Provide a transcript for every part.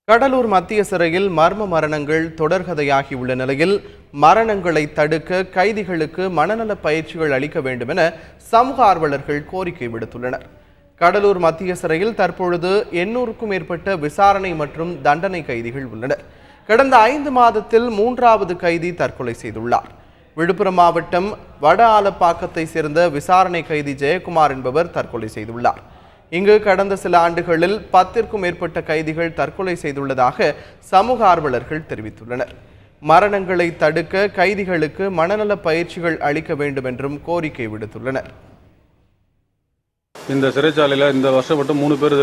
கடலூர் மத்திய சிறையில் மர்ம மரணங்கள் தொடர்கதையாகியுள்ள நிலையில் மரணங்களை தடுக்க கைதிகளுக்கு மனநல பயிற்சிகள் அளிக்க வேண்டும் என சமூக ஆர்வலர்கள் கோரிக்கை விடுத்துள்ளனர். கடலூர் மத்திய சிறையில் தற்பொழுது 800க்கும் மேற்பட்ட விசாரணை மற்றும் தண்டனை கைதிகள் உள்ளனர். கடந்த 5 மாதத்தில் 3வது கைதி தற்கொலை செய்துள்ளார். விழுப்புரம் மாவட்டம் வட ஆலப்பாக்கத்தை சேர்ந்த விசாரணை கைதி ஜெயக்குமார் என்பவர் தற்கொலை செய்துள்ளார். இங்கு கடந்த சில ஆண்டுகளில் 10க்கும் மேற்பட்ட கைதிகள் தற்கொலை செய்துள்ளதாக சமூக ஆர்வலர்கள் தெரிவித்துள்ளனர். மரணங்களை தடுக்க கைதிகளுக்கு மனநல பயிற்சிகள் அளிக்க வேண்டும் என்றும் கோரிக்கை விடுத்துள்ளனர். இந்த சிறைச்சாலையில் இந்த வருஷம் மட்டும் 3 பேர்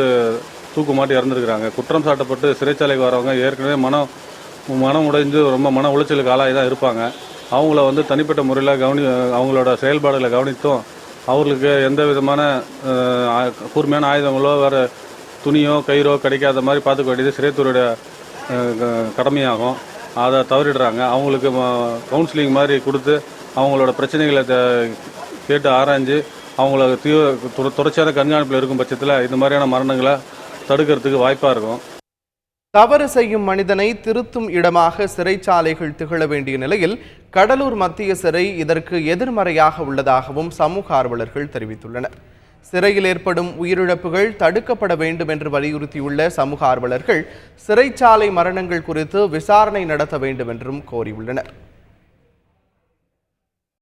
தூக்கு மாட்டி இறந்துருக்கிறாங்க. குற்றம் சாட்டப்பட்டு சிறைச்சாலைக்கு வரவங்க ஏற்கனவே மனம் உடைந்து ரொம்ப மன உளைச்சலுக்கு ஆளாகி தான் இருப்பாங்க. அவங்கள தனிப்பட்ட முறையில் அவங்களோட செயல்பாடுகளை கவனித்தும் அவர்களுக்கு எந்த விதமான கூர்மையான ஆயுதங்களோ வேறு துணியோ கயிறோ கிடைக்காத மாதிரி பார்த்துக்க வேண்டியது சிறைத்துறையோட கடமையாகும். அதை தவறிடுறாங்க. அவங்களுக்கு கவுன்சிலிங் மாதிரி கொடுத்து அவங்களோட பிரச்சனைகளை கேட்டு ஆராய்ஞ்சு அவங்கள தொடர்ச்சியான கண்காணிப்பில் இருக்கும் பட்சத்தில் இந்த மாதிரியான மரணங்களை தடுக்கிறதுக்கு வாய்ப்பாக இருக்கும். தவறு செய்யும் மனிதனை திருத்தும் இடமாக சிறைச்சாலைகள் திகழ வேண்டிய நிலையில் கடலூர் மத்திய சிறை இதற்கு எதிர்மறையாக உள்ளதாகவும் சமூக ஆர்வலர்கள் தெரிவித்துள்ளனர். சிறையில் ஏற்படும் உயிரிழப்புகள் தடுக்கப்பட வேண்டும் என்று வலியுறுத்தியுள்ள சமூக ஆர்வலர்கள் சிறைச்சாலை மரணங்கள் குறித்து விசாரணை நடத்த வேண்டும் என்றும் கோரியுள்ளனர்.